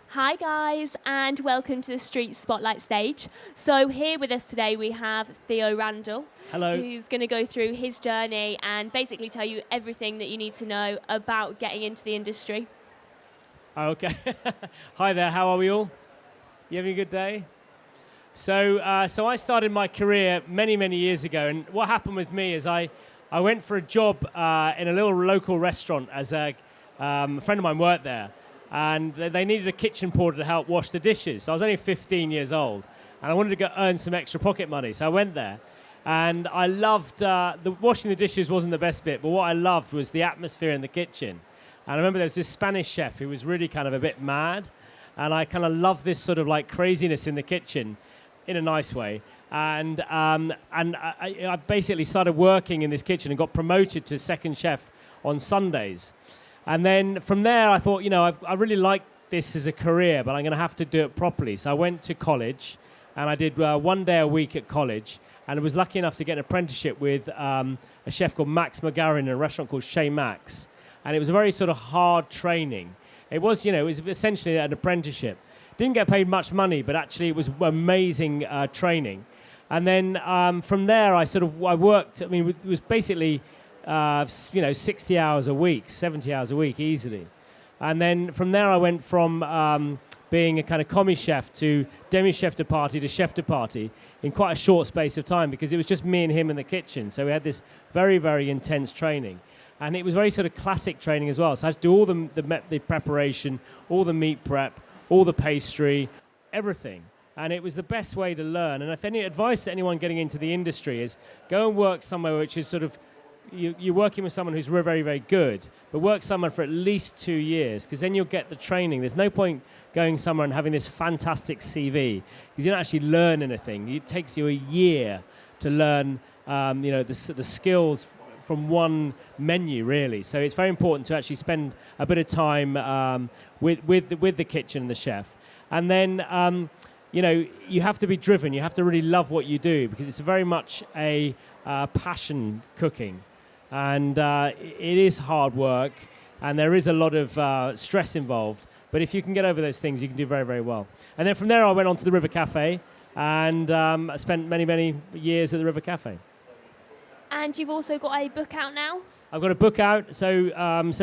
Hi guys, and welcome to the Street Spotlight stage. So here with us today we have Theo Randall. Hello. Who's going to go through his journey and basically tell you everything that you need to know about getting into the industry. Okay. Hi there, how are we all? You having a good day? So I started my career many, many years ago, and what happened with me is I went for a job in a little local restaurant as a friend of mine worked there. And they needed a kitchen porter to help wash the dishes. So I was only 15 years old, and I wanted to go earn some extra pocket money. So I went there, and I loved the washing the dishes wasn't the best bit, but what I loved was the atmosphere in the kitchen. And I remember there was this Spanish chef who was really kind of a bit mad, and I kind of loved this sort of like craziness in the kitchen, in a nice way. And I basically started working in this kitchen and got promoted to second chef on Sundays. And then from there, I thought, I really like this as a career, but I'm going to have to do it properly. So I went to college, and I did 1 day a week at college, and I was lucky enough to get an apprenticeship with a chef called Max McGarrin in a restaurant called Chez Max. And it was a very sort of hard training. It was, it was essentially an apprenticeship. Didn't get paid much money, but actually it was amazing training. And then from there, I worked. I mean, it was basically 60 hours a week, 70 hours a week easily. And then from there I went from being a kind of commis chef to demi-chef de partie to chef de partie in quite a short space of time, because it was just me and him in the kitchen. So we had this very, very intense training. And it was very sort of classic training as well. So I had to do all the preparation, all the meat prep, all the pastry, everything. And it was the best way to learn. And if any advice to anyone getting into the industry is go and work somewhere which is sort of you're working with someone who's very, very good, but work somewhere for at least 2 years, because then you'll get the training. There's no point going somewhere and having this fantastic CV, because you don't actually learn anything. It takes you a year to learn, the skills from one menu, really. So it's very important to actually spend a bit of time with the kitchen and the chef. And then, you have to be driven. You have to really love what you do, because it's very much a passion cooking. And it is hard work, and there is a lot of stress involved. But if you can get over those things, you can do very, very well. And then from there, I went on to the River Cafe, and I spent many, many years at the River Cafe. And you've also got a book out now? I've got a book out. So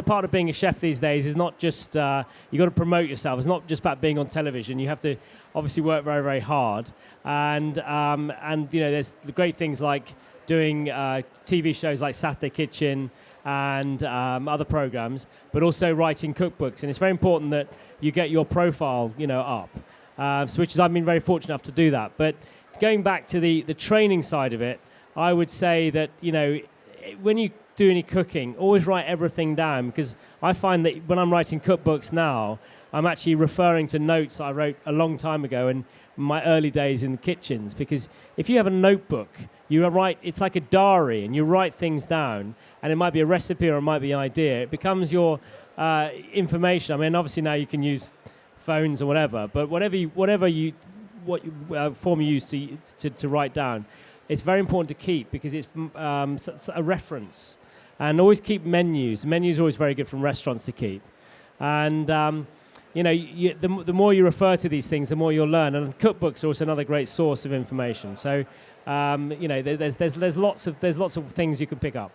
part of being a chef these days is not just, you got to promote yourself. It's not just about being on television. You have to obviously work very, very hard. And there's the great things like doing TV shows like Saturday Kitchen and other programs, but also writing cookbooks. And it's very important that you get your profile, up. I've been very fortunate enough to do that. But going back to the training side of it, I would say that, when you do any cooking, always write everything down, because I find that when I'm writing cookbooks now, I'm actually referring to notes I wrote a long time ago in my early days in the kitchens. Because if you have a notebook, it's like a diary, and you write things down, and it might be a recipe or it might be an idea. It becomes your information. I mean, obviously now you can use phones or whatever, but what form you use to write down, it's very important to keep, because it's a reference. And always keep menus. Menus are always very good from restaurants to keep. And the more you refer to these things, the more you'll learn. And cookbooks are also another great source of information. So there's lots of things you can pick up.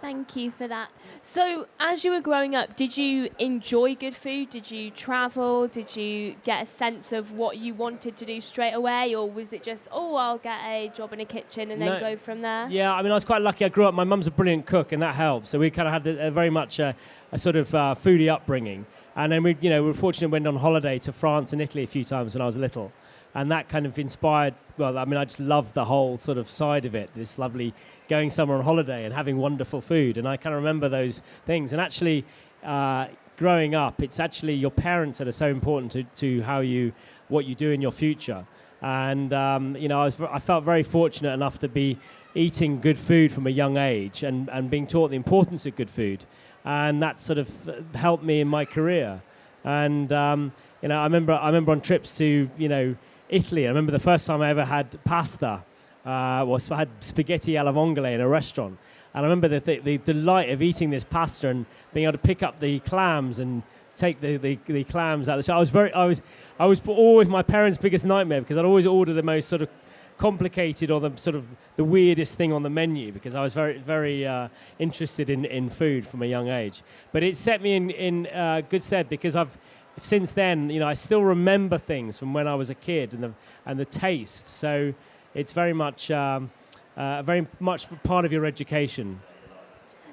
Thank you for that. So as you were growing up, did you enjoy good food? Did you travel? Did you get a sense of what you wanted to do straight away? Or was it just, I'll get a job in a kitchen and then go from there? Yeah, I mean, I was quite lucky. I grew up, my mum's a brilliant cook, and that helped. So we kind of had a very much a sort of foodie upbringing. And then we were fortunate, went on holiday to France and Italy a few times when I was little. And that kind of inspired, I just loved the whole sort of side of it, this lovely going somewhere on holiday and having wonderful food. And I kind of remember those things. And actually, growing up, it's actually your parents that are so important to what you do in your future. And, I felt very fortunate enough to be eating good food from a young age and being taught the importance of good food. And that sort of helped me in my career. And, I remember on trips to, Italy. I remember the first time I ever had pasta was I had spaghetti alla vongole in a restaurant. And I remember the delight of eating this pasta and being able to pick up the clams and take the clams out of the show. I was always my parents' biggest nightmare, because I'd always order the most sort of complicated or the sort of the weirdest thing on the menu, because I was very interested in food from a young age. But it set me in good stead, because since then, I still remember things from when I was a kid and the taste. So it's very much part of your education.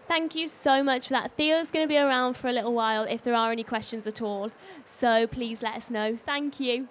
Thank you so much for that. Theo's going to be around for a little while if there are any questions at all. So please let us know. Thank you.